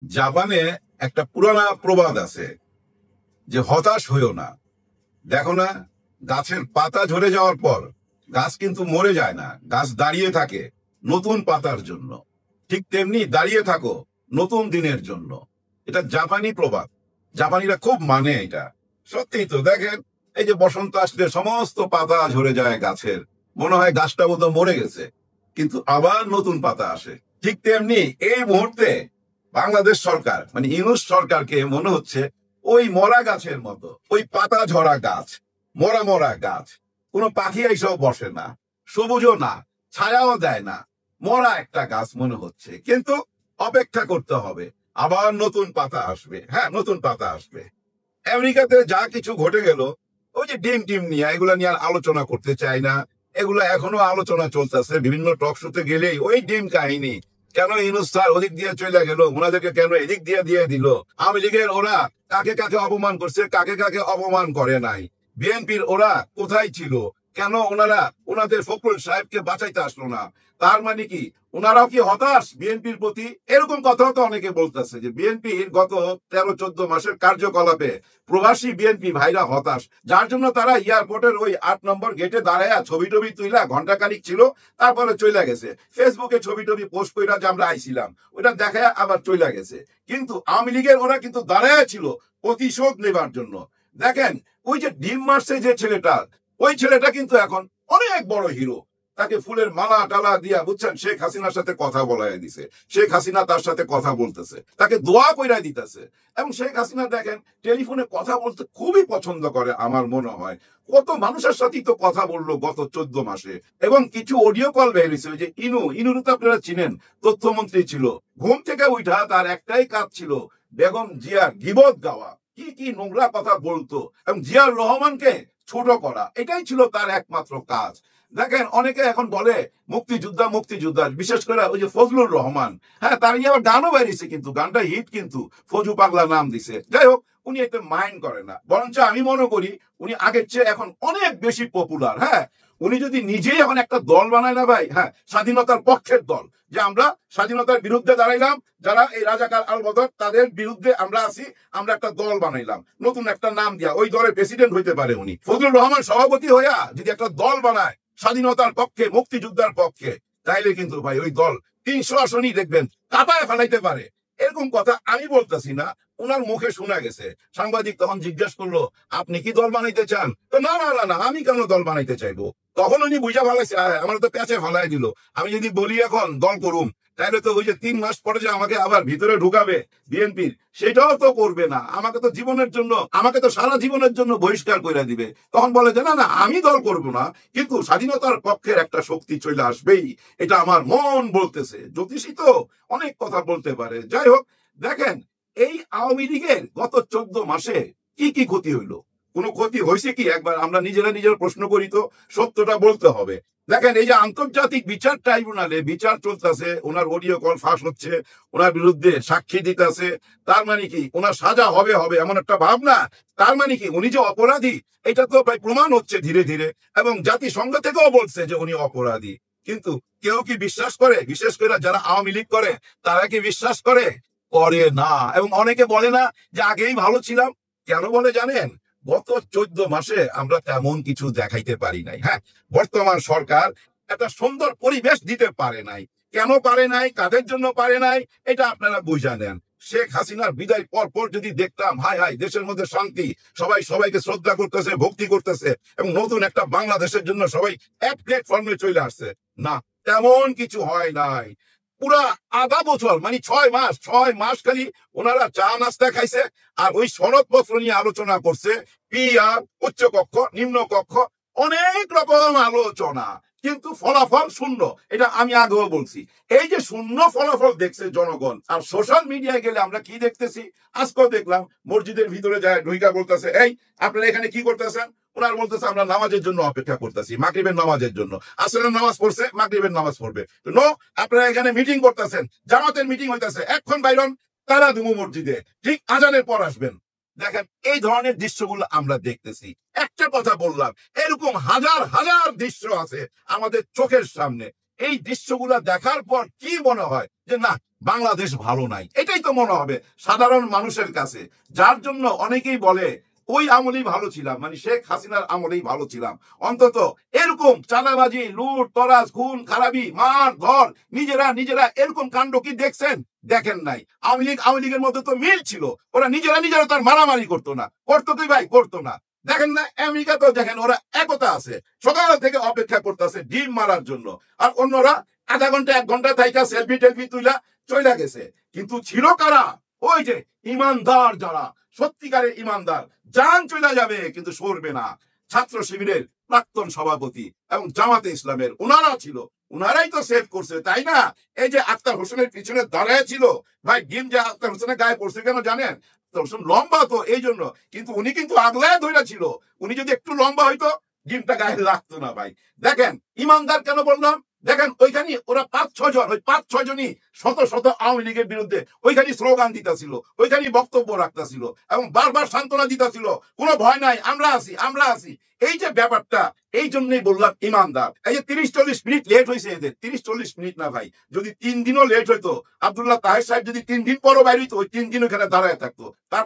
জাপানে একটা পুরানা প্রবাদ আছে যে হতাশ হইও না। দেখো না, গাছের পাতা ঝরে যাওয়ার পর গাছ কিন্তু মরে যায় না, গাছ দাঁড়িয়ে থাকে নতুন পাতার জন্য। ঠিক তেমনি দাঁড়িয়ে থাকো নতুন দিনের জন্য। এটা জাপানি প্রবাদ, জাপানিরা খুব মানে এটা। সত্যি তো, দেখেন এই যে বসন্ত আসলে সমস্ত পাতা ঝরে যায় গাছের, মনে হয় গাছটা বোধহয় মরে গেছে, কিন্তু আবার নতুন পাতা আসে। ঠিক তেমনি এই মুহূর্তে বাংলাদেশ সরকার মানে ইউনূস সরকারকে মনে হচ্ছে ওই মরা গাছের মতো, ওই পাতা ঝরা গাছ, মরা মরা গাছ। কোনো পাখি এসেও বসে না, সবুজও না, ছায়াও দেয় না, মরা একটা গাছ মনে হচ্ছে। কিন্তু অপেক্ষা করতে হবে, আবার নতুন পাতা আসবে। হ্যাঁ, নতুন পাতা আসবে। আমেরিকাতে যা কিছু ঘটে গেল, ওই যে ডিম টিম নিয়ে, এগুলা নিয়ে আর আলোচনা করতে চাই না। এগুলা এখনো আলোচনা চলতেছে, বিভিন্ন টক শোতে গেলেই ওই ডিম কাহিনী। কেন ইউনূস স্যার ওদিক দিয়ে চলে গেল, ওনাদেরকে কেন এদিক দিয়ে দিয়ে দিল? আওয়ামী লীগের ওরা কাকে কাকে অপমান করছে, কাকে কাকে অপমান করে নাই? বিএনপির ওরা কোথায় ছিল? কেন ওনারা ওনাদের ফখরুল সাহেবকে বাঁচাইতে আসলো না? তার মানে কি ওনারাও কি হতাশ বিএনপির প্রতি? এরকম কথাও তো অনেকে বলতেছে যে বিএনপির গত 13-14 মাসের কার্যকলাপে প্রবাসী বিএনপি ভাইরা হতাশ, যার জন্য তারা এয়ারপোর্টের ওই 8 নম্বর গেটে দাঁড়ায়া ছবি টবি তুইলা ঘন্টাখানিক ছিল, তারপরে চলে গেছে। ফেসবুকে ছবি টবি পোস্ট কইরা যে আমরা আইছিলাম, ওটা দেখায় আবার চলে গেছে। কিন্তু আওয়ামী লীগের ওরা কিন্তু দাঁড়ায় ছিল প্রতিশোধ নেবার জন্য। দেখেন ওই যে ডিম মারছে যে ছেলেটা, ওই ছেলেটা কিন্তু এখন অনেক বড় হিরো। তাকে ফুলের মালা টালা দিয়া, বুঝছেন, শেখ হাসিনার সাথে কথা বলাই দিছে। শেখ হাসিনা তার সাথে কথা বলতেছে, তাকে দোয়া কইরা দিতেছে। এবং শেখ হাসিনা দেখেন টেলিফোনে কথা বলতে খুবই পছন্দ করে আমার মনে হয়। কত মানুষের সাথেই তো কথা বললো গত 14 মাসে। এবং কিছু অডিও কল বেরিয়েছে, ওই যে ইনুর তো আপনারা চিনেন, তথ্যমন্ত্রী ছিল। ঘুম থেকে উঠা তার একটাই কাজ ছিল বেগম জিয়ার গীবত গাওয়া, কি কি নোংরা কথা বলতো, এবং জিয়ার রহমানকে ছোট করা, এটাই ছিল তার একমাত্র কাজ। দেখেন অনেকে এখন বলে মুক্তিযোদ্ধা মুক্তিযোদ্ধা, বিশেষ করে ওই যে ফজলুর রহমান। হ্যাঁ, তার নিয়ে আবার গানও বেরিয়েছে, কিন্তু গানটা হিট, কিন্তু ফজু পাগলা নাম দিছে। যাই হোক, উনি এতে মাইন্ড করে না, বরঞ্চ আমি মনে করি উনি আগের চেয়ে এখন অনেক বেশি পপুলার। হ্যাঁ, উনি যদি নিজেই এখন একটা দল বানায় না ভাই, হ্যাঁ, স্বাধীনতার পক্ষের দল, যে আমরা স্বাধীনতার বিরুদ্ধে দাঁড়াইলাম, যারা এই রাজাকার আল বদর তাদের বিরুদ্ধে আমরা আছি, আমরা একটা দল বানাইলাম নতুন একটা নাম দিয়া, ওই দলের প্রেসিডেন্ট হইতে পারে উনি। ফজলুর রহমান সভাপতি হইয়া যদি একটা দল বানায় স্বাধীনতার পক্ষে, মুক্তিযোদ্ধার পক্ষে, তাইলে কিন্তু ভাই ওই দল 300 আসনই দেখবেন কাঁপায় ফেলাইতে পারে। এরকম কথা আমি বলতেছি না, ওনার মুখে শোনা গেছে। সাংবাদিক তখন জিজ্ঞেস করলো, আপনি কি দল বানাইতে চান? তো না না না না, আমি কেন দল বানাইতে চাইবো? তখন উনি বুঝা ফেলাইছে, আমার তো প্যাচে ফেলাই দিল। আমি যদি বলি এখন দল করুম, তাহলে তো ওই যে 3 মাস পরে যে আমাকে আবার ভিতরে ঢুকাবে বিএনপির, সেটাও তো করবে না। আমাকে তো জীবনের জন্য, আমাকে তো সারা জীবনের জন্য বহিষ্কার করে দিবে। তখন বলে যে না না, আমি দল করব না, কিন্তু স্বাধীনতার পক্ষের একটা শক্তি চলে আসবেই, এটা আমার মন বলতেছে। জ্যোতিষী তো অনেক কথা বলতে পারে। যাই হোক, দেখেন এই আওয়ামী লীগের গত 14 মাসে কি কি ক্ষতি হইলো? কোনো ক্ষতি হয়েছে কি? একবার আমরা নিজেরা নিজের প্রশ্ন করি তো, সত্যটা বলতে হবে। দেখেন এই যে আন্তর্জাতিক বিচার ট্রাইব্যুনালে বিচার চলতেছে, ওনার অডিও কল ফাঁস হচ্ছে, ওনার বিরুদ্ধে সাক্ষী দিতেছে। তার মানে কি ওনার সাজা হবে হবে এমন একটা ভাবনা? তার মানে কি উনি যে অপরাধী, এটা তো প্রায় প্রমাণ হচ্ছে ধীরে ধীরে, এবং জাতিসংঘ থেকেও বলছে যে উনি অপরাধী। কিন্তু কেউ কি বিশ্বাস করে? বিশেষ করে যারা আওয়ামী লীগ করে, তারা কি বিশ্বাস করে? করে না। এবং অনেকে বলে না যে আগেই ভালো ছিলাম। কেন বলে জানেন? গত 14 মাসে আমরা তেমন কিছু দেখাইতে পারি নাই। হ্যাঁ, বর্তমান সরকার একটা সুন্দর পরিবেশ দিতে পারে নাই। কেন পারে নাই, কাদের জন্য পারে নাই, এটা আপনারা বুঝা নেন। শেখ হাসিনার বিদায় পর পর যদি দেখতাম, হায় হায় দেশের মধ্যে শান্তি, সবাই সবাইকে শ্রদ্ধা করতেছে, ভক্তি করতেছে, এবং নতুন একটা বাংলাদেশের জন্য সবাই এক প্ল্যাটফর্মে চলে আসছে, না, তেমন কিছু হয় নাই। পুরা আধা বছর মানে 6 মাস খালি ওনারা চা নাস্তা খাইছে, আর ওই সনদপত্র নিয়ে আলোচনা করছে। পিআর, উচ্চ কক্ষ, নিম্ন কক্ষ, অনেক রকম আলোচনা, কিন্তু ফলাফল শূন্য। এটা আমি আগেও বলছি। এই যে শূন্য ফলাফল দেখছে জনগণ। আর সোশ্যাল মিডিয়ায় গেলে আমরা কি দেখতেছি? আজকেও দেখলাম মসজিদের ভিতরে যায় ঢুইকা বলতেছে, এই আপনারা এখানে কি করতেছেন? ওনার বলতেছে আমরা নামাজের জন্য অপেক্ষা করতেছি, মাগরিবের নামাজের জন্য। আসরের নামাজ পড়ছে, মাগরিবের নামাজ পড়বে। নো, আপনারা এখানে মিটিং করতেছেন, জামাতের মিটিং হইতেছে, এখন বাইরন, তারা দুমু মসজিদে, ঠিক আজানের পর আসবেন। দেখেন এই ধরনের দৃশ্যগুলো আমরা দেখতেছি। একটা কথা বললাম, এরকম হাজার হাজার দৃশ্য আছে আমাদের চোখের সামনে। এই দৃশ্যগুলো দেখার পর কি মনে হয়? যে না, বাংলাদেশ ভালো নাই, এটাই তো মনে হবে সাধারণ মানুষের কাছে। যার জন্য অনেকেই বলে ওই আমলেই ভালো ছিলাম, মানে শেখ হাসিনার আমলেই ভালো ছিলাম। অন্তত এরকম চাঁদাবাজি, লুট তরাজ, খুন খারাপি, মার ধর, নিজেরা এরকম কাণ্ড কি দেখছেন? দেখেন নাই। আওয়ামী লীগের মধ্যে তো মিল ছিল, ওরা নিজেরা তার মারামারি করতো না, করতো কি ভাই? করতো না। দেখেন না আমেরিকা তো, দেখেন ওরা একতা আছে, সকাল থেকে অপেক্ষা করতেছে ডিম মারার জন্য, আর অন্যরা আধা ঘন্টা 1 ঘন্টা থাইকা সেলফি টেলফি তুইলা চলে গেছে। কিন্তু ছিল কারা? ওই যে ইমানদার, যারা সত্যিকারের ইমানদার, জান চলে যাবে কিন্তু সরবে না। ছাত্র শিবিরের প্রাক্তন সভাপতি এবং জামাতে ইসলামের ওনারা ছিল, ওনারাই তো সেভ করছে, তাই না? এই যে আক্তার হোসেনের পিছনে দাঁড়ায় ছিল ভাই, ডিম যে আক্তার হোসেনের গায়ে পড়ছে কেন জানেন? লম্বা তো এই জন্য, কিন্তু উনি কিন্তু আগলায় ধইরা ছিল। উনি যদি একটু লম্বা হইতো ডিমটা গায়ে লাগতো না ভাই। দেখেন ইমানদার কেন বললাম? দেখেন ওইখানে ওরা 5-6 জন, ওই 5-6 জনই শত আওয়ামী লীগের বিরুদ্ধে ওইখানে স্লোগান দিতেছিল, ওইখানে বক্তব্য রাখতেছিল এবং বারবার সান্ত্বনা দিতেছিল, কোনো ভয় নাই, আমরা আছি। এই যে ব্যাপারটা, এই জন্যই বললাম ইমানদার। এই যে 30-40 মিনিট লেট হয়েছে এদের, 30-40 মিনিট না ভাই, যদি 3 দিনও লেট হইতো, আব্দুল্লাহ তাহের সাহেব যদি 3 দিন পরও বাইর হইতো, ওই 3 দিন ওখানে দাঁড়ায় থাকতো। তার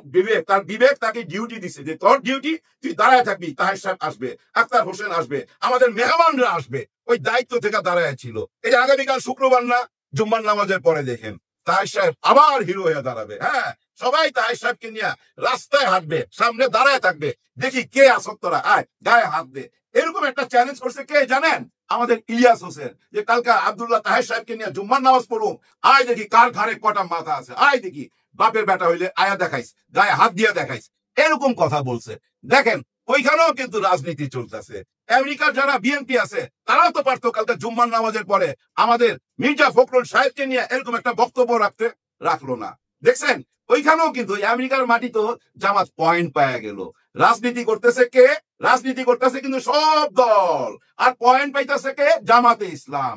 বিবেক তাকে ডিউটি দিছে যে তোর ডিউটি, তুই দাঁড়ায় থাকবি, তাহের সাহেব আসবে, আক্তার হোসেন আসবে, আমাদের মেহমানরা আসবে, ওই দায়িত্ব থেকে দাঁড়ায় ছিল। এই যে আগামীকাল শুক্রবার না, জুম্মার নামাজের পরে দেখেন তাহের সাহেব আবার হিরো হয়ে দাঁড়াবে। হ্যাঁ, সবাই তাহের সাহেবকে নিয়ে রাস্তায় হাঁটবে, সামনে দাঁড়ায় থাকবে, দেখি কে আসক্তরা, আয় গায়ে হাত দে। এরকম একটা চ্যালেঞ্জ করছে কে জানেন? আমাদের ইলিয়াস হোসেন, যে কালকে আব্দুল্লাহ তাহের সাহেবকে নিয়ে জুম্মার নামাজ পড়ুম, আয় দেখি কার ঘাড়ে কটা মাথা আছে, আয় দেখি বাপের বেটা হইলে আয়া দেখাইস, গায়ে হাত দিয়ে দেখাইস, এরকম কথা বলছে। দেখেন ওইখানেও কিন্তু রাজনীতি চলতেছে। আমেরিকার যারা বিএনপি আছে তারাও তো পারতো কালকে জুম্মার নামাজের পরে আমাদের মির্জা ফখরুল সাহেবকে নিয়ে এরকম একটা বক্তব্য রাখতে, রাখলো না। দেখছেন ওইখানেও কিন্তু আমেরিকার মাটি তো জামাত পয়েন্ট পাওয়া গেল। রাজনীতি করতেছে কে? রাজনীতি করতেছে কিন্তু সব দল, আর পয়েন্ট পাইতেছে কে? জামাতে ইসলাম।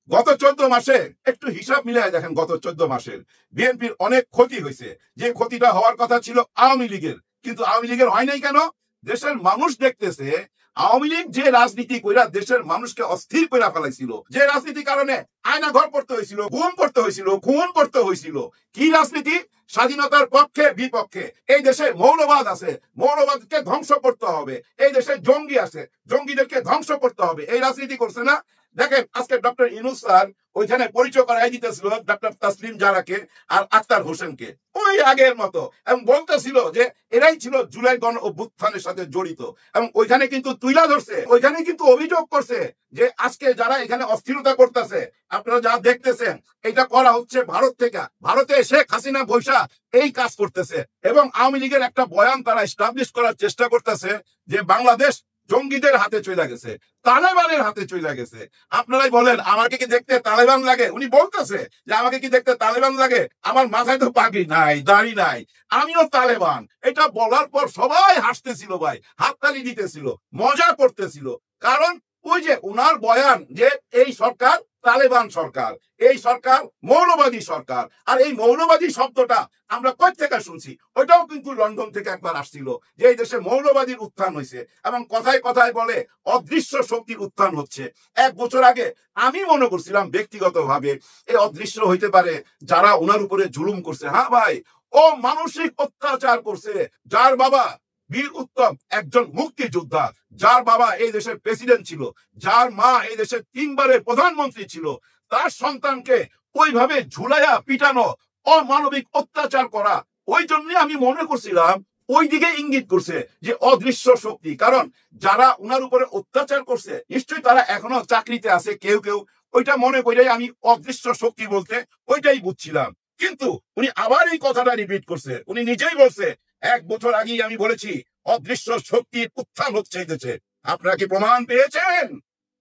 গত 14 মাসে একটু হিসাব মিলাই দেখেন, গত 14 মাসের বিএনপির অনেক ক্ষতি হয়েছে, যে ক্ষতিটা হওয়ার কথা ছিল আওয়ামী লীগের, কিন্তু আওয়ামী লীগের হয় নাই কেন? দেশের মানুষ দেখতেছে আওয়ামী লীগ যে রাজনীতি কইরা দেশের মানুষকে অস্থির কইরা ফেলাইছিল, যে রাজনীতির কারণে আয়না ঘর করতে হয়েছিল, গুম করতে হয়েছিল, খুন করতে হয়েছিল। কি রাজনীতি? স্বাধীনতার পক্ষে বিপক্ষে। এই দেশে মৌলবাদ আছে, মৌলবাদকে ধ্বংস করতে হবে। এই দেশে জঙ্গি আছে, জঙ্গিদেরকে ধ্বংস করতে হবে, এই রাজনীতি করছে না? দেখেন আজকে ডক্টর ইউনূস স্যার ওইখানে পরিচয় করাই দিতেছিল ডক্টর তাসলিম জারাকে আর আক্তার হোসেনকে, ওই আগের মতো, এবং বলতেছিল যে এরাই ছিল জুলাই গণ অভ্যুত্থানের সাথে জড়িত। এবং ওইখানে কিন্তু তুইলা ধরছে, ওইখানে কিন্তু অভিযোগ করছে যে আজকে যারা এখানে অস্থিরতা করতেছে, আপনারা যা দেখতেছেন, এটা করা হচ্ছে ভারত থেকে। ভারতে শেখ হাসিনা বৈশা এই কাজ করতেছে, এবং আওয়ামী লীগের একটা বয়ান তারা এস্টাবলিশ করার চেষ্টা করতেছে যে বাংলাদেশ জঙ্গিদের হাতে চলে গেছে, তালেবানের হাতে চলে গেছে। আপনারাই বলেন আমাকে কি দেখতে তালেবান লাগে? উনি বলতেছে যে আমাকে কি দেখতে তালেবান লাগে? আমার মাথায় তো পাগড়ি নাই, দাড়ি নাই, আমিও তালেবান। এটা বলার পর সবাই হাসতেছিল ভাই, হাততালি দিতেছিল, মজা করতেছিল। কারণ ওই যে উনার বয়ান যে এই সরকার তালেবান সরকার, এই সরকার মৌলবাদী সরকার। আর এই মৌলবাদী শব্দটা আমরা কই থেকে শুনছি? ওইটাও কিন্তু লন্ডন থেকে একবার আসছিল, যে এই দেশে মৌলবাদীর উত্থান হয়েছে, এবং কথায় কথায় বলে অদৃশ্য শক্তির উত্থান হচ্ছে। 1 বছর আগে আমি মনে করছিলাম ব্যক্তিগতভাবে এই অদৃশ্য হইতে পারে যারা ওনার উপরে জুলুম করছে। হ্যাঁ ভাই, ও মানসিক অত্যাচার করছে, যার বাবা বীর উত্তম একজন মুক্তিযোদ্ধা, যার বাবা এই দেশের প্রেসিডেন্ট ছিল, যার মা এই দেশের 3 বারের প্রধানমন্ত্রী ছিল, তার সন্তানকে ওইভাবে ঝুলাইয়া পিটানো, অমানবিক অত্যাচার করা। ওই জন্যই আমি মনে করছিলাম ওই দিকে ইঙ্গিত করছে যে অদৃশ্য শক্তি। কারণ যারা উনার উপরে অত্যাচার করছে নিশ্চয়ই তারা এখনো চাকরিতে আছে কেউ কেউ, ওইটা মনে করেই আমি অদৃশ্য শক্তি বলতে ওইটাই বুঝছিলাম। কিন্তু উনি আবার এই কথাটা রিপিট করছে, উনি নিজেই বলছে 1 বছর আগেই আমি বলেছি অদৃশ্য শক্তির উত্থান হচ্ছে এই দেশে। আপনারা কি প্রমাণ পেয়েছেন?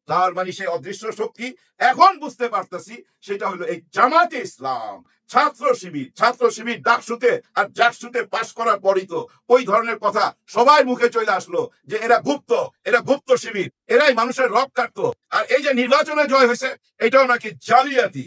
তার মানে সেই অদৃশ্য শক্তি এখন বুঝতে পারতেছি, সেটা হলো এই জামাতে ইসলাম। ছাত্র শিবির ডাকসুতে আর জাকসুতে পাশ করার পরই তো ওই ধরনের কথা সবাই মুখে চলে আসলো যে এরা গুপ্ত শিবির, এরাই মানুষের রক কাটতো। আর এই যে নির্বাচনে জয় হয়েছে এটাও নাকি জালিয়াতি।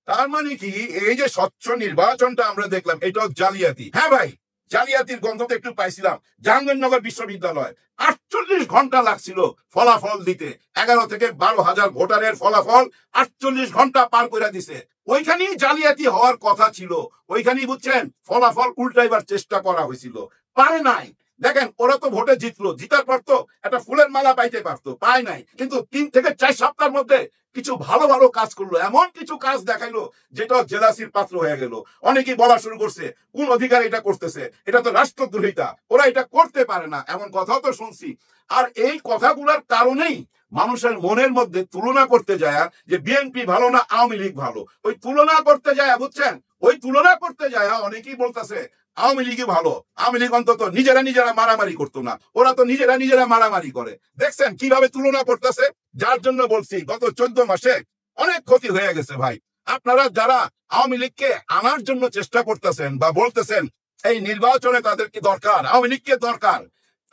তার মানে কি এই যে স্বচ্ছ নির্বাচনটা আমরা দেখলাম এটাও জালিয়াতি? হ্যাঁ ভাই, জালিয়াতির গন্ধ তো একটু পাইছিলাম। জাহাঙ্গীরনগর বিশ্ববিদ্যালয় 48 ঘন্টা লাগছিল ফলাফল দিতে। 11 থেকে 12,000 ভোটারের ফলাফল 48 ঘন্টা পার করে দিছে। ওইখানেই জালিয়াতি হওয়ার কথা ছিল, ওইখানেই বুঝছেন ফলাফল উল্টাইবার চেষ্টা করা হয়েছিল, পারে নাই। দেখেন ওরা তো ভোটে জিতলো, জিতার পর তো একটা ফুলের মালা পাইতে পারতো, পায় নাই। কিন্তু 3 থেকে 4 সপ্তাহের মধ্যে কিছু ভালো ভালো কাজ করলো, এমন কিছু কাজ দেখাইলো যেটা জেলাসির পাত্র হয়ে গেল। অনেকেই বলা শুরু করছে কোন অধিকার এটা করতেছে, এটা তো রাষ্ট্রদ্রোহিতা, ওরা এটা করতে পারে না, এমন কথাও তো শুনছি। আর এই কথাগুলোর কারণেই মানুষের মনের মধ্যে তুলনা করতে যায় যে বিএনপি ভালো না আওয়ামী লীগ ভালো, ওই তুলনা করতে যায়, বুঝছেন, ওই তুলনা করতে যায় অনেকেই বলতেছে আওয়ামী লীগই ভালো, আওয়ামী লীগ অন্তত নিজেরা মারামারি করতো না, ওরা তো নিজেরা মারামারি করে। দেখছেন কিভাবে তুলনা করতেছে? যার জন্য বলছি গত 14 মাসে অনেক ক্ষতি হয়ে গেছে ভাই। আপনারা যারা আওয়ামী লীগকে আনার জন্য চেষ্টা করতেছেন বা বলতেছেন এই নির্বাচনে তাদেরকে দরকার, আওয়ামী লীগকে দরকার,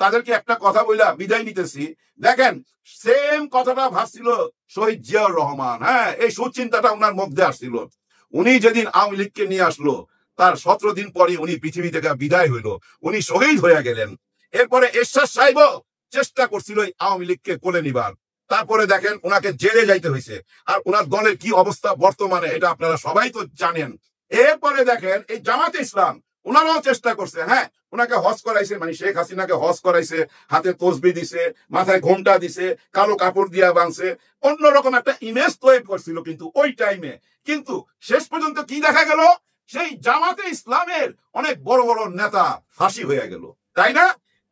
তাদেরকে একটা কথা বইলা বিদায় নিতেছি। দেখেন সেম কথাটা ভাবছিল শহীদ জিয়াউর রহমান। হ্যাঁ, এই সুচিন্তাটা ওনার মধ্যে আসছিল। উনি যেদিন আওয়ামী লীগকে নিয়ে আসলো তার 17 দিন পরে উনি পৃথিবী থেকে বিদায় হইল, উনি শহীদ হয়ে গেলেন। এরপরে এরশাদ সাহেব চেষ্টা করছিল আওয়ামী লীগকে কোলে নিবার, তারপরে দেখেন ওনাকে জেলে যাইতে হয়েছে। আর ওনার দলের কি অবস্থা বর্তমানে এটা আপনারা সবাই তো জানেন। এরপরে দেখেন এই জামাতে ইসলাম ওনারাও চেষ্টা করছে, হ্যাঁ ওনাকে হজ করাইছে, মানে শেখ হাসিনাকে হজ করাইছে, হাতে তসবি দিছে, মাথায় ঘোমটা দিছে, কালো কাপড় দিয়া বাঁধছে, অন্যরকম একটা ইমেজ তৈরি করছিল কিন্তু ওই টাইমে। কিন্তু শেষ পর্যন্ত কি দেখা গেল, সেই জামাতে ইসলামের অনেক বড় বড় নেতা ফাঁসি হয়ে গেল, তাই না?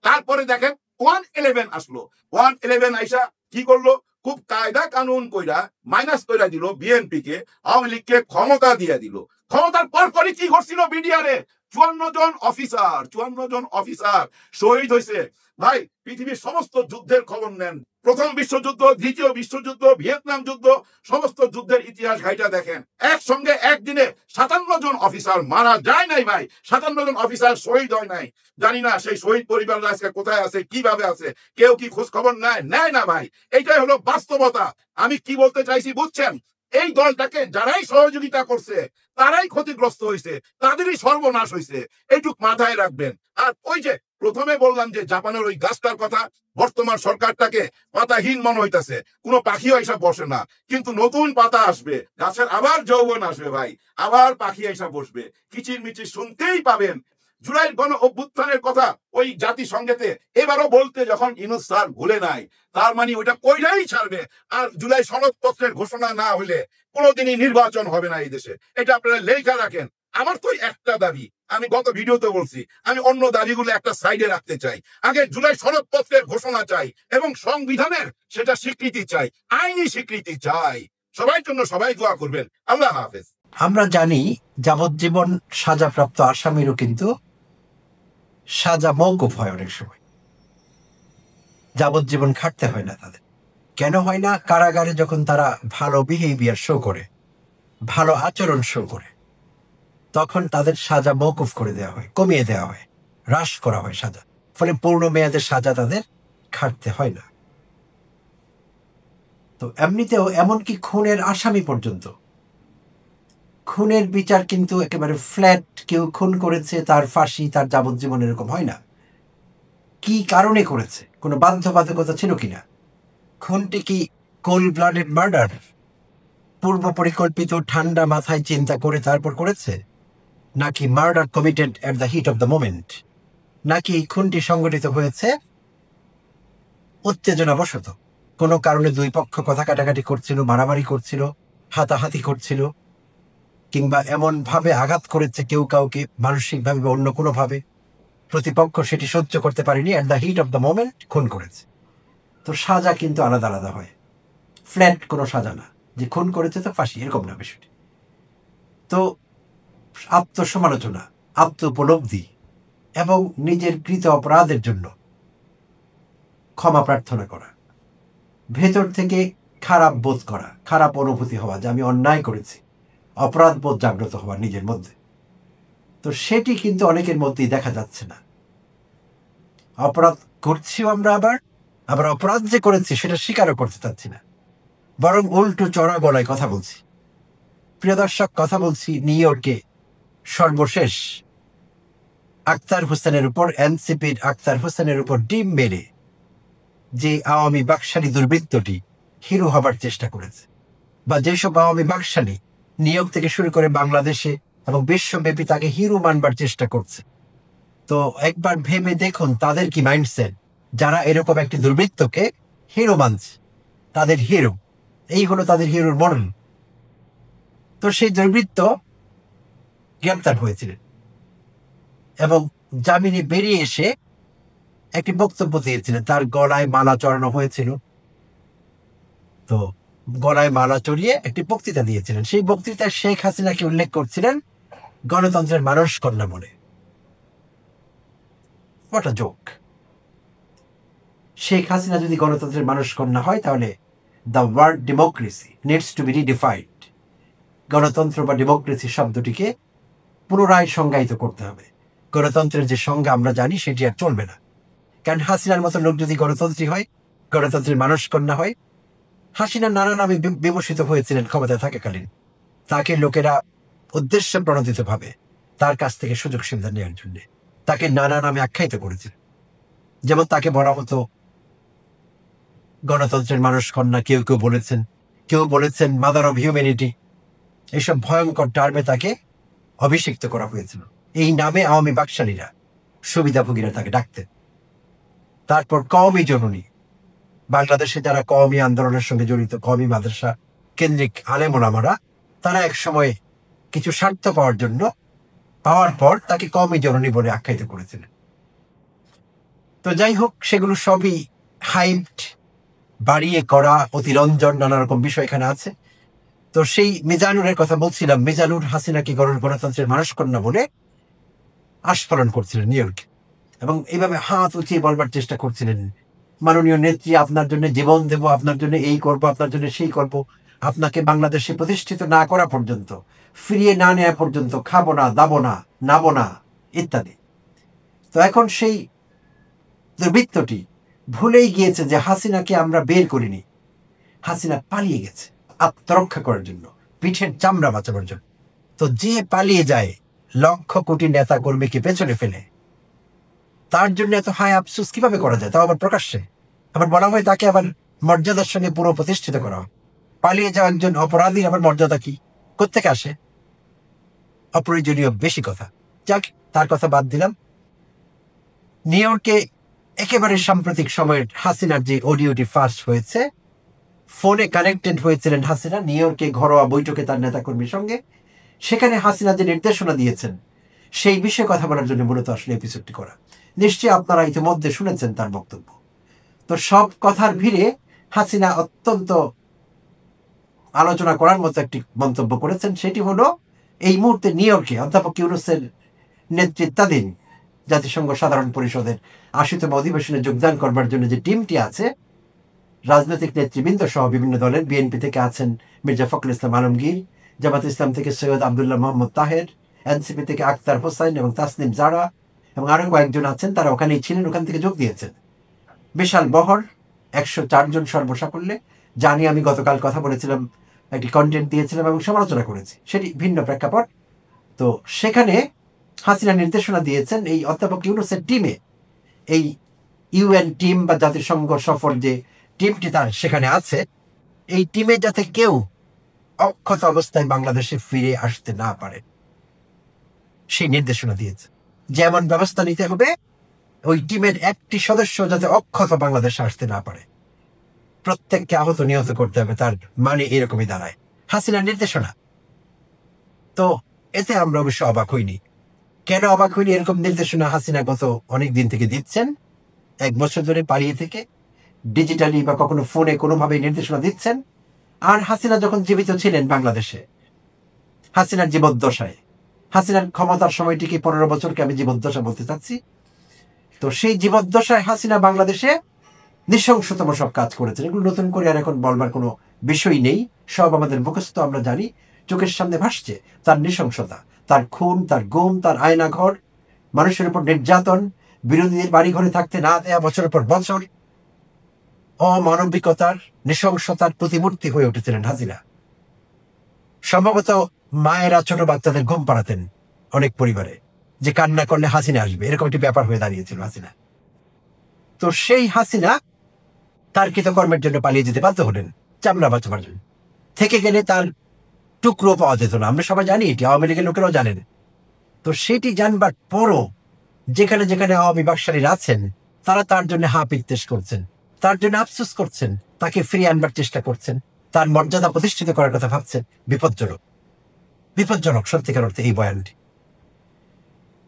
তারপরে দেখেন 111 আসলো, 111 আইসা কি করলো, খুব কায়দা কানুন কইরা মাইনাস কইরা দিল বিএনপি কে, আওয়ামী লীগকে ক্ষমতা দিয়ে দিল। ক্ষমতার পরপরই কি ঘটছিল বিডিআরে 54 জন অফিসার শহীদ হয়েছে। ভাই পৃথিবীর সমস্ত যুদ্ধের খবর নেন, প্রথম বিশ্বযুদ্ধ, দ্বিতীয় বিশ্বযুদ্ধ, ভিয়েতনাম যুদ্ধ, সমস্ত যুদ্ধের ইতিহাস ঘাইটা দেখেন, একসঙ্গে একদিনে 57 জন অফিসার মারা যায় নাই ভাই, 57 জন অফিসার শহীদ হয় নাই। জানি না সেই শহীদ পরিবাররা আজকে কোথায় আছে, কিভাবে আছে, কেউ কি খোঁজ খবর নেয় না ভাই। এইটাই হলো বাস্তবতা। আমি কি বলতে চাইছি বুঝছেন, এই দলটাকে যারাই সহযোগিতা করছে তারাই ক্ষতিগ্রস্ত হয়েছে, তাদেরই সর্বনাশ হয়েছে, এইটুক মাথায় রাখবেন। আর ওই যে প্রথমে বললাম যে জাপানের ওই গাছটার কথা, বর্তমান সরকারটাকে পাতাহীন মনে হইতাছে, কোনো পাখিও এসব বসে না, কিন্তু নতুন পাতা আসবে, গাছের আবার যৌবন আসবে ভাই, আবার পাখি এসব বসবে, কিচির মিচির শুনতেই পাবেন। জুলাইয়ের গণ অভ্যুত্থানের কথা ওই জাতিসংঘেতে এবারও বলতে যখন ইউনূস স্যার ভুলে নাই, তার মানে ওইটা কইরাই ছাড়বে। আর জুলাই সনদপত্রের ঘোষণা না হইলে কোনোদিনই নির্বাচন হবে না এই দেশে, এটা আপনারা লেখা রাখেন। আমার তো একটা দাবি, আমি গত ভিডিওতে বলছি, আমি অন্য দাবিগুলো একটা সাইডে রাখতে চাই। আগে জুলাই সনদপত্রের ঘোষণা চাই এবং সংবিধানের সেটা স্বীকৃতি চাই, আইনি স্বীকৃতি চাই। সবাই জন্য সবাই দোয়া করবেন। আল্লাহ হাফেজ। আমরা জানি যাবজ্জীবন সাজাপ্রাপ্ত আসামিরও কিন্তু সাজা মওকুফ হয়, অনেক সময় যাবজ্জীবন খাটতে হয় না তাদের। কেন হয় না? কারাগারে যখন তারা ভালো বিহেভিয়ার শো করে, ভালো আচরণ শো করে, তখন তাদের সাজা মওকুফ করে দেওয়া হয়, কমিয়ে দেওয়া হয়, হ্রাস করা হয় সাজা, ফলে পূর্ণ মেয়াদের সাজা তাদের খাটতে হয় না। তো এমনিতেও এমনকি খুনের আসামি পর্যন্ত, খুনের বিচার কিন্তু একেবারে ফ্ল্যাট, কেউ খুন করেছে তার ফাঁসি, তার যাবজ্জীবন, এরকম হয় না। কি কারণে করেছে, কোনো বাধ্যবাধকতা ছিল কিনা, খুনটি কি কোল্ড ব্লাডেড মার্ডার, পূর্ব পরিকল্পিত ঠান্ডা মাথায় চিন্তা করে তারপর করেছে, নাকি murder committed at the heat of the moment, নাকি খুনটি সংগঠিত হয়েছে উত্তেজনাবশত, কোনো কারণে দুই পক্ষ কথা কাটাকাটি করছিল, মারামারি করছিল, হাতাহাতি করছিল, কিংবা এমন ভাবে আঘাত করেছে কেউ কাউকে মানসিকভাবে বা অন্য কোনোভাবে, প্রতিপক্ষ সেটি সহ্য করতে পারেনি, at the heat of the moment খুন করেছে। তো সাজা কিন্তু আলাদা আলাদা হয়, ফ্ল্যাট কোনো সাজা না যে খুন করেছে তো ফাঁসি, এরকম না বিষয়টি। তো আত্মসমালোচনা, আত্ম উপলব্ধি এবং নিজের কৃত অপরাধের জন্য ক্ষমা প্রার্থনা করা, ভেতর থেকে খারাপ বোধ করা, খারাপ অনুভূতি হওয়া যে আমি অন্যায় করেছি, অপরাধ বোধ জাগ্রত হওয়া নিজের মধ্যে, তো সেটি কিন্তু অনেকের মধ্যেই দেখা যাচ্ছে না। অপরাধ করছিও আমরা, আবার অপরাধ যে করেছি সেটা স্বীকারও করতে চাচ্ছি না, বরং উল্টো চড়া গলায় কথা বলছি। প্রিয় দর্শক, কথা বলছি নিউ ইয়র্কে সর্বশেষ আখতার হোসেনের উপর, এনসিপির আখতার হোসেনের উপর ডিম মেরে যে আওয়ামী বাকশালী দুর্বৃত্তটি হিরো হবার চেষ্টা করেছে, বা যেসব আওয়ামী বাকশালী নিয়োগ থেকে শুরু করে বাংলাদেশে এবং বিশ্বব্যাপী তাকে হিরো মানবার চেষ্টা করছে, তো একবার ভেবে দেখুন তাদের কি মাইন্ডসেট, যারা এরকম একটি দুর্বৃত্তকে হিরো মানছে, তাদের হিরো, এই হলো তাদের হিরোর মডেল। তো সেই দুর্বৃত্ত গ্রেপ্তার হয়েছিলেন এবং জামিনে বেরিয়ে এসে একটি বক্তব্য দিয়েছিলেন। তার গলায় মালা চড়ানো হয়েছিল, তো গলায় মালা চড়িয়ে একটি বক্তৃতা দিয়েছিলেন। সেই বক্তৃতায় শেখ হাসিনাকে উল্লেখ করছিলেন গণতন্ত্রের মানুষ কন্যা বলে। What a joke! Sheikh Hasina যদি গণতন্ত্রের মানুষ কন্যা হয়, তাহলে the word democracy needs to be redefined. গণতন্ত্র বা ডেমোক্রেসি শব্দটিকে পুনরায় সংজ্ঞায়িত করতে হবে। গণতন্ত্রের যে সংজ্ঞা আমরা জানি সেটি আর চলবে না। কারণ হাসিনার মতো লোক যদি গণতন্ত্রী হয়, গণতন্ত্রের মানুষ কন্যা হয়, হাসিনা নানা নামে বিমর্ষিত হয়েছিলেন ক্ষমতায় থাকাকালীন। তাকে লোকেরা উদ্দেশ্য প্রণোদিত ভাবে তার কাছ থেকে সুযোগ সুবিধা নেওয়ার জন্য তাকে নানা নামে আখ্যায়িত করেছিল। যেমন তাকে বলা হতো গণতন্ত্রের মানুষ কন্যা, কেউ বলেছেন মাদার অব হিউম্যানিটি। এইসব ভয়ঙ্কর টার্মে তাকে অভিষিক্ত করা হয়েছিল। এই নামে আওয়ামী বাকশালীরা, সুবিধাভোগীরা তাকে ডাকতেন। তারপর কওমি জননী, বাংলাদেশে যারা কওমি আন্দোলনের সঙ্গে জড়িত, কওমি মাদ্রাসা কেন্দ্রিক আলেম ওলামারা, তারা এক সময় কিছু স্বার্থ পাওয়ার পর তাকে কওমি জননী বলে আখ্যায়িত করেছিলেন। তো যাই হোক, সেগুলো সবই হাইপড, বাড়িয়ে করা, অতিরঞ্জন, নানা রকম বিষয় এখানে আছে। তো সেই মিজানুরের কথা বলছিলাম। মিজানুর হাসিনাকে গণতন্ত্রের মানুষ কন্যা বলে আস্ফালন করছিলেন নিউ ইয়র্কে, এবং এইভাবে হাত উঁচিয়ে বলবার চেষ্টা করছিলেন, মাননীয় নেত্রী, আপনার জন্য জীবন দেব, আপনার জন্য এই করব, আপনার জন্য সেই করব, আপনাকে বাংলাদেশে প্রতিষ্ঠিত না করা পর্যন্ত, ফিরিয়ে না নেওয়া পর্যন্ত খাবো না, দাবো না, নাবো না, ইত্যাদি। তো এখন সেই দুর্বৃত্তটি ভুলেই গিয়েছে যে হাসিনাকে আমরা বের করিনি, হাসিনা পালিয়ে গেছে আত্মরক্ষা করার জন্য, পিঠের চামড়া বাঁচাবার জন্য। তো যে পালিয়ে যায় লক্ষ কোটি নেতা কর্মীকে পেছনে ফেলে, তার জন্য এত হায় আফসোস কিভাবে করা যায়? তাও আবার প্রকাশ্যে। আবার বলা হয় তাকে আবার মর্যাদার সঙ্গে পুরো প্রতিষ্ঠিত করা হয়। পালিয়ে যাওয়া একজন অপরাধীর আবার মর্যাদা কি, কোত্থেকে আসে? অপ্রয়োজনীয় বেশি কথা। যাক, তার কথা বাদ দিলাম। নিউ ইয়র্কে একেবারে সাম্প্রতিক সময়ের হাসিনার যে অডিওটি ফাঁস হয়েছে, ফোনে কানেক্টেড হয়েছিলেন হাসিনা নিউ ইয়র্কে ঘরোয়া বৈঠকে তার নেতাকর্মীর সঙ্গে। সেখানে হাসিনা যে নির্দেশনা দিয়েছেন সেই বিষয়ে কথা বলার জন্য মূলত আসলে এপিসোডটি করা। নিশ্চয়ই আপনারা ইতিমধ্যে শুনেছেন তার বক্তব্য। তো সব কথার ভিড়ে হাসিনা অত্যন্ত আলোচনা করার মতো একটি মন্তব্য করেছেন। সেটি হলো, এই মুহূর্তে নিউ ইয়র্কে অধ্যাপক ইউনূসের নেতৃত্বাধীন জাতিসংঘ সাধারণ পরিষদের ৮০তম অধিবেশনে যোগদান করবার জন্য যে টিমটি আছে, রাজনৈতিক নেতৃবৃন্দ সহ বিভিন্ন দলের, বিএনপি থেকে আছেন মির্জা ফখরুল ইসলাম আলমগীর, জামাত ইসলাম থেকে সৈয়দ আবদুল্লাহ মোহাম্মদ তাহের, এনসিপি থেকে আখতার হোসেন এবং তাসনিম জারা এবং আরো কয়েকজন আছেন, তারা ওখানেই ছিলেন, ওখান থেকে যোগ দিয়েছেন। বিশাল বহর, ১০৪ জন সর্বসাকুল্যে, জানি আমি গতকাল কথা বলেছিলাম, একটি কন্টেন্ট দিয়েছিলাম এবং সমালোচনা করেছি, সেটি ভিন্ন প্রেক্ষাপট। তো সেখানে হাসিনা নির্দেশনা দিয়েছেন এই অধ্যাপক ইউনূসের টিমে, এই ইউএন টিম বা জাতিসংঘ সফর যে টিমটি তার সেখানে আছে, এই টিমে যাতে কেউ অক্ষত অবস্থায় বাংলাদেশে ফিরে আসতে না পারে সেই নির্দেশনা দিয়েছে। যেমন ব্যবস্থা নিতে হবে, ওই টিমের একটি সদস্য যাতে অক্ষত বাংলাদেশে আসতে না পারে, প্রত্যেককে আহত নিহত করতে হবে, তার মানে এরকমই দাঁড়ায় হাসিনার নির্দেশনা। তো এতে আমরা অবশ্য অবাক হইনি। কেন অবাক হইনি? এরকম নির্দেশনা হাসিনা গত অনেক দিন থেকে দিচ্ছেন, 1 বছর ধরে পালিয়ে থেকে ডিজিটালি বা কখনো ফোনে কোনোভাবে নির্দেশনা দিচ্ছেন। আর হাসিনা যখন জীবিত ছিলেন বাংলাদেশে, হাসিনার জীবদ্দশায়, হাসিনার ক্ষমতার সময়টিকে 15 বছরকে আমি জীবদ্দশা বলতে চাচ্ছি, তো সেই জীবদ্দশায় হাসিনা বাংলাদেশে নৃশংসতম সব কাজ করেছেন। এগুলো নতুন করে আর এখন বলবার কোনো বিষয় নেই, সব আমাদের মুখস্থ, আমরা জানি, চোখের সামনে ভাসছে তার নৃশংসতা, তার খুন, তার গুম, তার আয়নাঘর, মানুষের উপর নির্যাতন, বিরোধীদের বাড়ি ঘরে থাকতে না দেয়া বছরের পর বছর, অমানবিকতার, নৃশংসতার প্রতিমূর্তি হয়ে উঠেছিলেন হাসিনা। সম্ভবত মায়েরা ছোট বাচ্চাদের ঘুম পাড়াতেন অনেক পরিবারে, যে কান্না করলে হাসিনা আসবে, এরকম একটি ব্যাপার হয়ে দাঁড়িয়েছিল হাসিনা। তো সেই হাসিনা তার কৃতকর্মের জন্য পালিয়ে যেতে বাধ্য হলেন চামড়া বাঁচাবার জন্য। থেকে গেলে তার টুকরো পাওয়া যেত না, আমরা সবাই জানি এটি, আওয়ামী লীগের লোকেরাও জানেন। তো সেটি জানবার পরও যেখানে যেখানে আওয়ামী বাকশালীরা আছেন তারা তার জন্য হা পিত্তেশ করছেন, তার জন্য আফসোস করছেন, তাকে ফিরিয়ে আনবার চেষ্টা করছেন, তার মর্যাদা প্রতিষ্ঠিত করার কথা ভাবছেন। বিপজ্জনক, বিপজ্জনক সত্যিকার অর্থে এই বয়ানটি।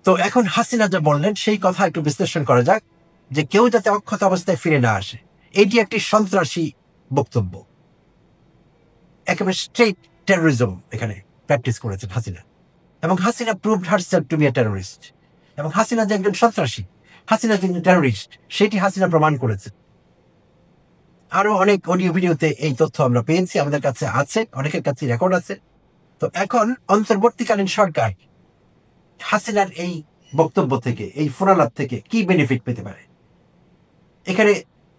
তো এখন হাসিনা যা বললেন সেই কথা একটু বিশ্লেষণ করা যাক, যে কেউ যাতে অক্ষত অবস্থায় ফিরে না আসে, এটি একটি সন্ত্রাসী বক্তব্য। একেবারে স্ট্রেট টেরোরিজম এখানে প্র্যাকটিস করেছেন হাসিনা, এবং Hasina proved herself to be a terrorist. এবং হাসিনা যে একজন সন্ত্রাসী, হাসিনা যে একজন টেরোরিস্ট, সেটি হাসিনা প্রমাণ করেছে। আরো অনেক অডিও ভিডিওতে এই তথ্য আমরা পেয়েছি, আমাদের কাছে আছে, অনেকের কাছে রেকর্ড আছে। তো এখন অন্তর্বর্তীকালীন সরকার হাসিনার এই বক্তব্য থেকে, এই ফোনালাপ থেকে কি বেনিফিট পেতে পারে? এখানে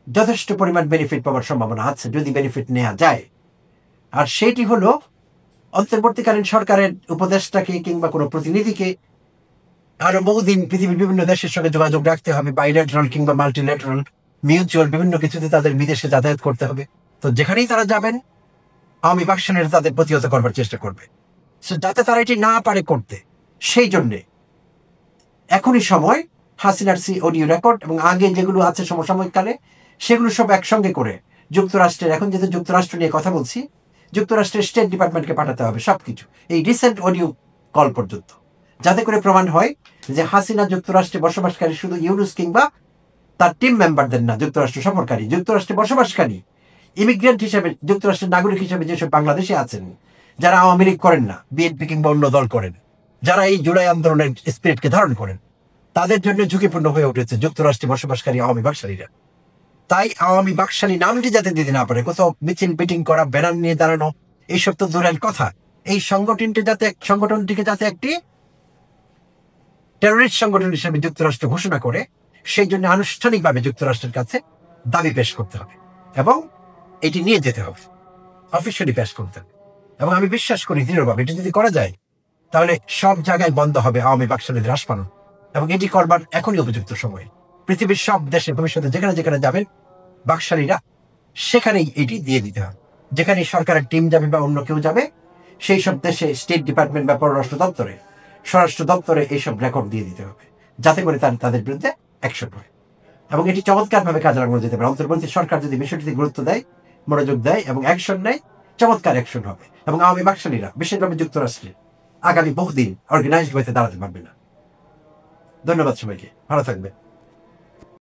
যথেষ্ট পরিমাণ বেনিফিট পাওয়ার সম্ভাবনা আছে যদি বেনিফিট নেওয়া যায়। আর সেটি হলো অন্তর্বর্তীকালীন সরকারের উপদেষ্টাকে কিংবা কোনো প্রতিনিধিকে আরো বহুদিন পৃথিবীর বিভিন্ন দেশের সঙ্গে যোগাযোগ রাখতে হবে, বাইল্যাটারাল কিংবা মাল্টিল্যাটারাল, মিউচুয়াল বিভিন্ন কিছুতে তাদের বিদেশে যাতায়াত করতে হবে। তো যেখানেই তারা যাবেন আওয়ামী বাকশালীরা তাদের প্রতিহত করবার চেষ্টা করবে। যাতে তারা এটি না পারে করতে, সেই জন্যে এখনই সময় হাসিনার অডিও রেকর্ড এবং আগে যেগুলো আছে সমসাময়িককালে সেগুলো সব একসঙ্গে করে যুক্তরাষ্ট্রের, এখন যেহেতু যুক্তরাষ্ট্র নিয়ে কথা বলছি, যুক্তরাষ্ট্রের স্টেট ডিপার্টমেন্টকে পাঠাতে হবে সবকিছু, এই রিসেন্ট অডিও কল পর্যন্ত, যাতে করে প্রমাণ হয় যে হাসিনা যুক্তরাষ্ট্রে বসবাসকারী শুধু ইউনুস কিংবা তার টিম মেম্বারদের না, যুক্তরাষ্ট্র সফরকারী, যুক্তরাষ্ট্রে বসবাসকারী ইমিগ্রেন্ট হিসেবে, যুক্তরাষ্ট্রের নাগরিক হিসেবে যেসব বাংলাদেশে আছেন, যারা আওয়ামী লীগ করেন না, বিএনপি কিংবা অন্য দল করেন, যারা এই জুলাই আন্দোলনের স্পিরিটকে ধারণ করেন, তাদের জন্য ঝুঁকিপূর্ণ হয়ে উঠেছে যুক্তরাষ্ট্রে বসবাসকারী আওয়ামী বাকশালীরা। তাই আওয়ামী বাকশালী নামটি যাতে দিতে না পারে, কোথাও মিছিল মিটিং করা, ব্যানার নিয়ে দাঁড়ানো, এইসব তো দূরের কথা, এই সংগঠনটিকে যাতে একটি টেরোরিস্ট সংগঠন হিসেবে যুক্তরাষ্ট্র ঘোষণা করে, সেই জন্য আনুষ্ঠানিকভাবে যুক্তরাষ্ট্রের কাছে দাবি পেশ করতে হবে এবং এটি নিয়ে যেতে হবে, অফিসিয়ালি পেশ করতে হবে। এবং আমি বিশ্বাস করি দৃঢ়ভাবে এটি যদি করা যায় তাহলে সব জায়গায় বন্ধ হবে আওয়ামী বাকশালীদের আস্ফালন, এবং এটি করবার এখনই উপযুক্ত সময়। পৃথিবীর সব দেশে ভবিষ্যতে যেখানে যেখানে যাবেন বাকশালীরা, সেখানেই এটি দিয়ে দিতে হবে। যেখানে সরকারের টিম যাবে বা অন্য কেউ যাবে, সেই সব দেশে স্টেট ডিপার্টমেন্ট বা পররাষ্ট্র দপ্তরে, স্বরাষ্ট্র দপ্তরে এইসব রেকর্ড দিয়ে দিতে হবে, যাতে করে তাদের বিরুদ্ধে অ্যাকশন হয়। এবং এটি চমৎকারভাবে কাজে লাগানো যেতে পারে। অন্তর্বর্তী সরকার যদি বিষয়টিতে গুরুত্ব দেয়, মনোযোগ দেয় এবং অ্যাকশন নেয়, চমৎকার অ্যাকশন হবে। এবং আওয়ামী বাকশালীরা বিশেষভাবে যুক্তরাষ্ট্রে আগামী বহুদিন অর্গানাইজড ওয়েতে দাঁড়াতে পারবে না। ধন্যবাদ সবাইকে, ভালো থাকবে।